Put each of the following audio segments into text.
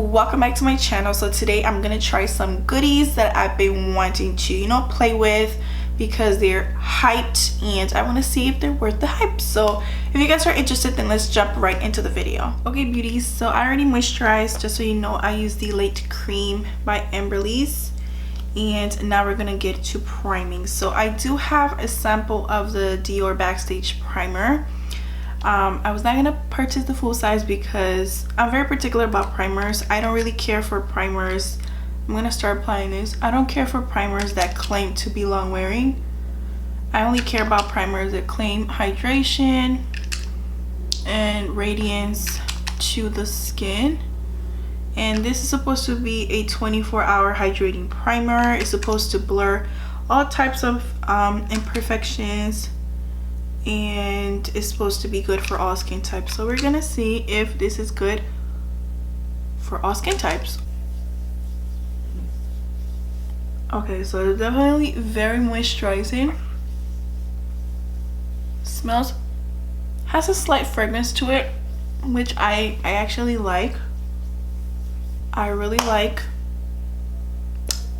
welcome back to my channel. So today I'm gonna try some goodies that I've been wanting to play with because they're hyped and I want to see if they're worth the hype. So if you guys are interested, then let's jump right into the video. Okay beauties, so I already moisturized. Just so you know, I use the Late Cream by EMBRYOLISSE, and now we're gonna get to priming. So I do have a sample of the Dior Backstage primer. I was not gonna purchase the full size because I'm very particular about primers. I don't really care for primers. I'm gonna start applying this. I don't care for primers that claim to be long wearing. I only care about primers that claim hydration and radiance to the skin. And this is supposed to be a 24-hour hydrating primer. It's supposed to blur all types of imperfections, and it's supposed to be good for all skin types. So we're gonna see if this is good for all skin types. Okay, so it's definitely very moisturizing. Smells, has a slight fragrance to it, which I actually like. I really like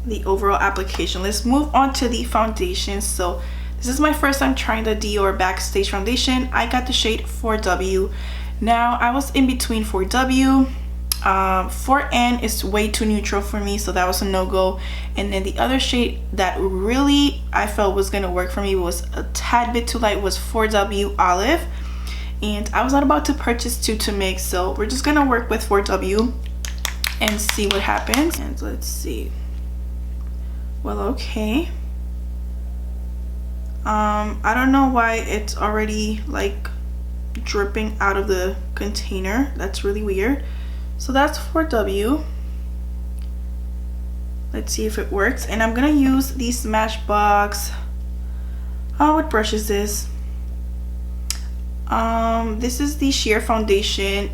the overall application. Let's move on to the foundation. So this is my first time trying the Dior Backstage foundation. I got the shade 4W. Now I was in between 4W. 4N is way too neutral for me, so that was a no-go. And then the other shade that really I felt was gonna work for me was a tad bit too light, was 4W Olive. And I was not about to purchase two to mix, so we're just gonna work with 4W and see what happens. And let's see. Well, okay. I don't know why it's already like dripping out of the container. That's really weird. So that's 4W. Let's see if it works. And I'm gonna use the SMASHBOX. Oh, what brush is this? This is the sheer foundation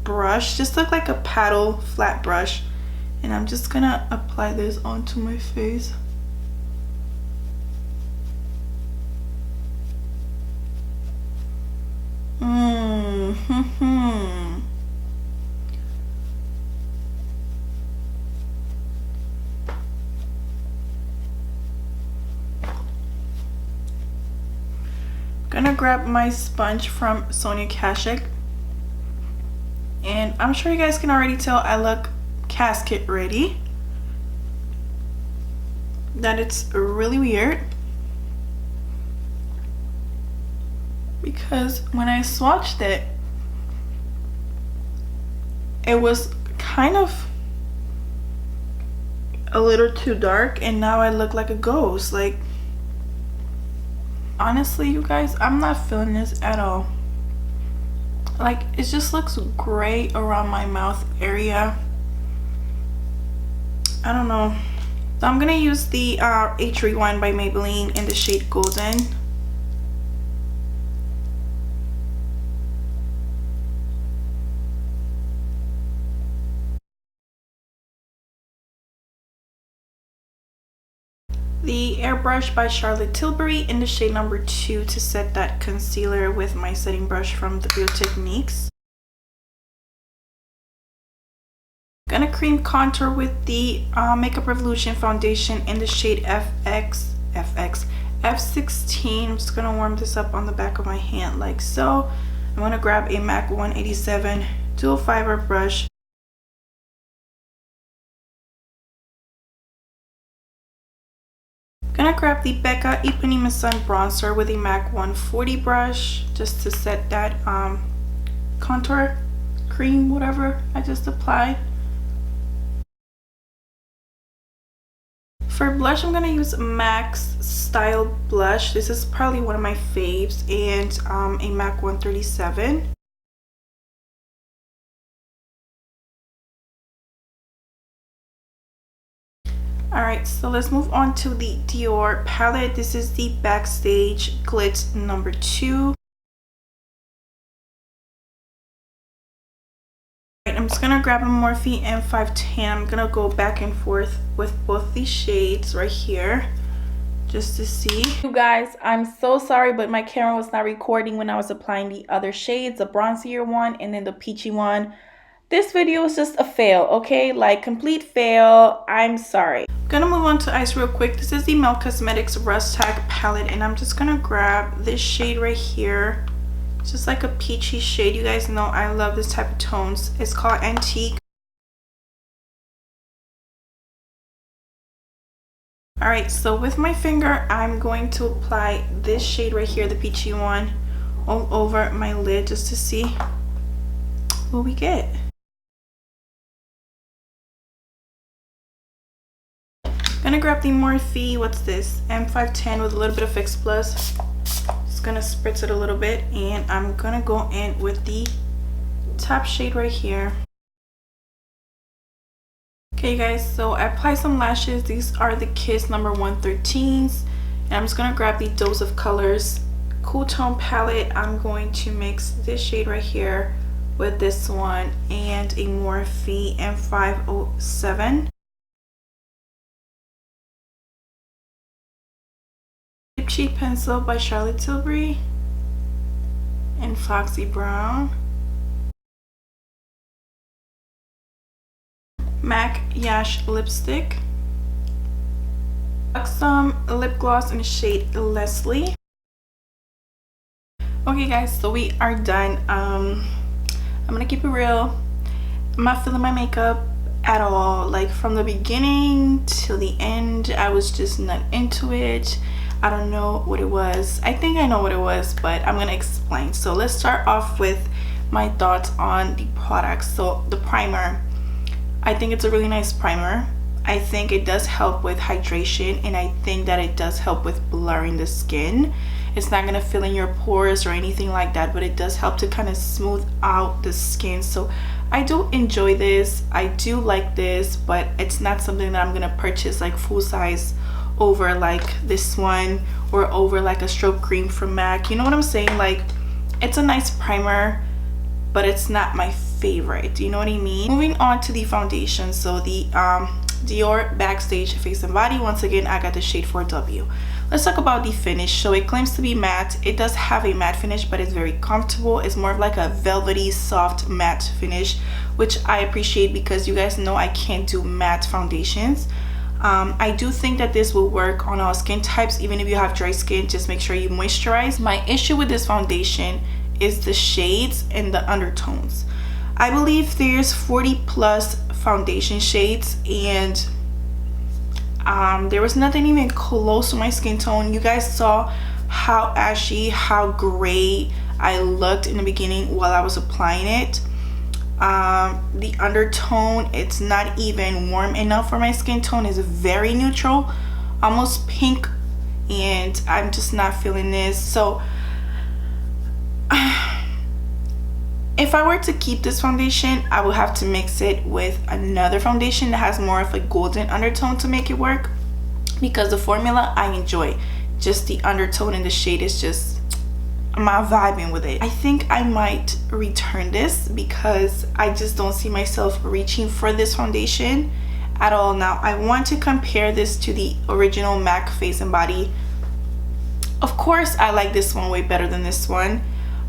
brush. Just look like a paddle flat brush. And I'm just gonna apply this onto my face. Gonna grab my sponge from Sonia Kashuk, and I'm sure you guys can already tell I look casket ready. That it's really weird because when I swatched it, it was kind of a little too dark, and now I look like a ghost. Like, honestly, you guys, I'm not feeling this at all. Like, it just looks gray around my mouth area. I don't know. So I'm gonna use the H Rewind by Maybelline in the shade Golden. The Airbrush by Tilbury in the shade number 2 to set that concealer with my setting brush from the Bio Techniques. Gonna cream contour with the Makeup Revolution foundation in the shade F16. I'm just gonna warm this up on the back of my hand like so. I'm gonna grab a MAC 187 dual fiber brush. Gonna grab the BECCA Ipanema Sun Bronzer with a MAC 140 brush just to set that contour cream, whatever I just applied. For blush, I'm gonna use MAC's Style Blush. This is probably one of my faves, and a MAC 137. Alright, so let's move on to the Dior palette. This is the Backstage Glitz number 2. I'm just gonna grab a Morphe M510. I'm gonna go back and forth with both these shades right here just to see. You guys, I'm so sorry, but my camera was not recording when I was applying the other shades, the bronzier one and then the peachy one. this video is just a fail, okay? Like, complete fail. I'm sorry. I'm gonna move on to eyes real quick. This is the Mel Cosmetics Rustic palette, and I'm just gonna grab this shade right here. It's just like a peachy shade. You guys know I love this type of tones. It's called Antique. Alright, so with my finger, I'm going to apply this shade right here, the peachy one, all over my lid just to see what we get. Gonna grab the Morphe, what's this, M510 with a little bit of Fix Plus. Just gonna spritz it a little bit, and I'm gonna go in with the top shade right here. Okay, you guys, so I applied some lashes. These are the Kiss number 113s, and I'm just gonna grab the Dose of Colors Cool Tone palette. I'm going to mix this shade right here with this one and a Morphe M507. Cheek Pencil by Charlotte Tilbury and Foxy Brown. MAC Yash lipstick. Some lip gloss in the shade Leslie. Okay guys, so we are done. I'm gonna keep it real. I'm not feeling my makeup at all. Like, from the beginning to the end, I was just not into it. I don't know what it was. I think I know what it was, but I'm gonna explain. So let's start off with my thoughts on the products. So the primer, I think it's a really nice primer. I think it does help with hydration, and I think that it does help with blurring the skin. It's not gonna fill in your pores or anything like that, but it does help to kind of smooth out the skin. So I do enjoy this. I do like this, but it's not something that I'm gonna purchase like full size over like this one, or over like a strobe cream from MAC. You know what I'm saying? Like, it's a nice primer, but it's not my favorite. You know what I mean? Moving on to the foundation. So the Dior Backstage Face and Body. Once again, I got the shade 4W. Let's talk about the finish. So it claims to be matte. It does have a matte finish, but it's very comfortable. It's more of like a velvety soft matte finish, which I appreciate because you guys know I can't do matte foundations. I do think that this will work on all skin types. Even if you have dry skin, just make sure you moisturize. My issue with this foundation is the shades and the undertones. I believe there's 40 plus foundation shades, and there was nothing even close to my skin tone. You guys saw how ashy, how gray I looked in the beginning while I was applying it. The undertone, it's not even warm enough for my skin tone. It's very neutral, almost pink, and I'm just not feeling this. So if I were to keep this foundation, I would have to mix it with another foundation that has more of a golden undertone to make it work, because the formula I enjoy, just the undertone and the shade is just, I'm not vibing with it. I think I might return this because I just don't see myself reaching for this foundation at all. Now I want to compare this to the original MAC Face and Body. Of course I like this one way better than this one.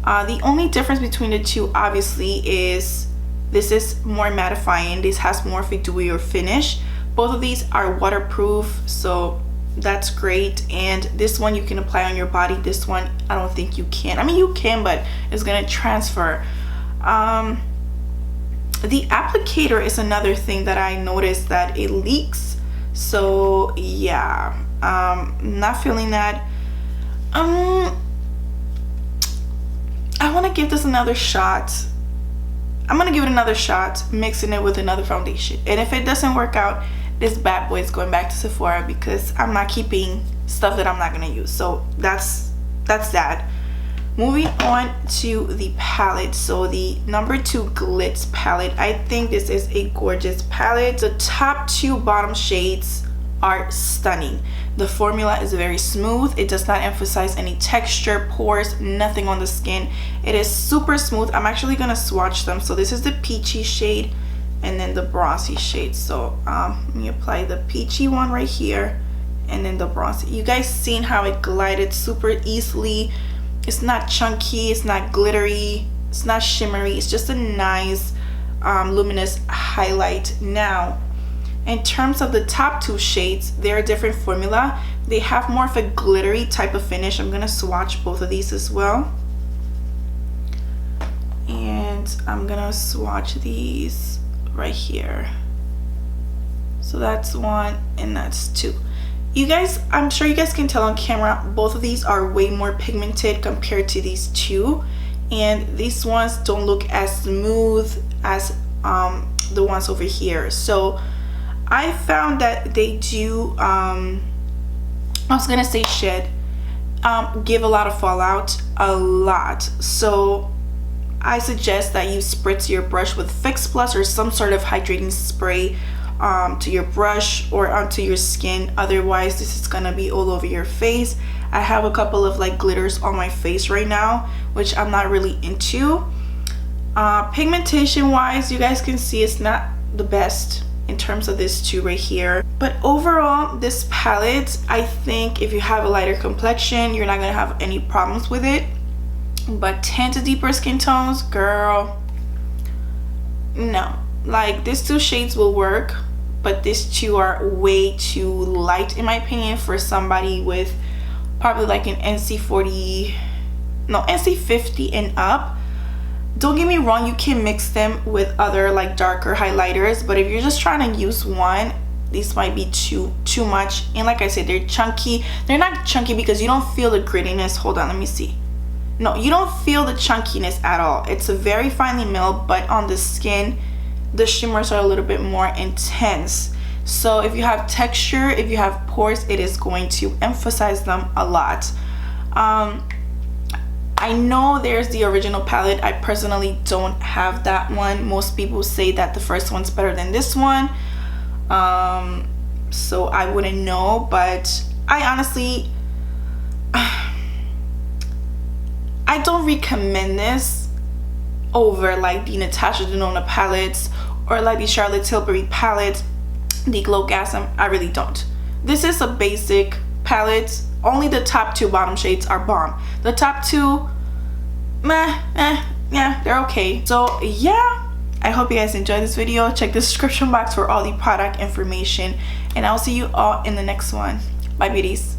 The only difference between the two obviously is this is more mattifying. This has more of a dewier finish. Both of these are waterproof, so that's great. And this one you can apply on your body. This one I don't think you can. I mean, you can, but it's gonna transfer. The applicator is another thing that I noticed that it leaks. So yeah, not feeling that. I want to give this another shot. I'm gonna give it another shot, mixing it with another foundation, and if it doesn't work out, this bad boy is going back to Sephora, because I'm not keeping stuff that I'm not gonna use. So that's that. Moving on to the palette. So the number 2 Glitz palette. I think this is a gorgeous palette. The top 2 bottom shades are stunning. The formula is very smooth. It does not emphasize any texture, pores, nothing on the skin. It is super smooth. I'm actually gonna swatch them. So this is the peachy shade and then the bronzy shade. So let me apply the peachy one right here and then the bronzy. You guys seen how it glided super easily. It's not chunky, it's not glittery, it's not shimmery. It's just a nice luminous highlight. Now in terms of the top two shades, they're a different formula. They have more of a glittery type of finish. I'm gonna swatch both of these as well, and I'm gonna swatch these right here. So that's one and that's two. You guys, I'm sure you guys can tell on camera, both of these are way more pigmented compared to these two, and these ones don't look as smooth as the ones over here. So I found that they do I was gonna say shed, give a lot of fallout, a lot. So I suggest that you spritz your brush with Fix Plus or some sort of hydrating spray to your brush or onto your skin. Otherwise this is gonna be all over your face. I have a couple of like glitters on my face right now, which I'm not really into. Pigmentation wise, you guys can see it's not the best in terms of this two right here, but overall this palette, I think if you have a lighter complexion, you're not gonna have any problems with it. But 10 to deeper skin tones, girl, no. Like these two shades will work, but these two are way too light in my opinion for somebody with probably like an NC50 and up. Don't get me wrong, you can mix them with other like darker highlighters, but if you're just trying to use one, these might be too much. And like I said, they're chunky. They're not chunky because you don't feel the grittiness. Hold on, let me see. No, you don't feel the chunkiness at all. It's a very finely milled, but on the skin the shimmers are a little bit more intense. So if you have texture, if you have pores, it is going to emphasize them a lot. I know there's the original palette. I personally don't have that one. Most people say that the first one's better than this one, so I wouldn't know, but I honestly I don't recommend this over like the Natasha Denona palettes or like the Charlotte Tilbury palette, the Glowgasm. I really don't. This is a basic palette. Only the top two bottom shades are bomb. The top two, yeah, they're okay. So yeah, I hope you guys enjoyed this video. Check the description box for all the product information, and I'll see you all in the next one. Bye beauties.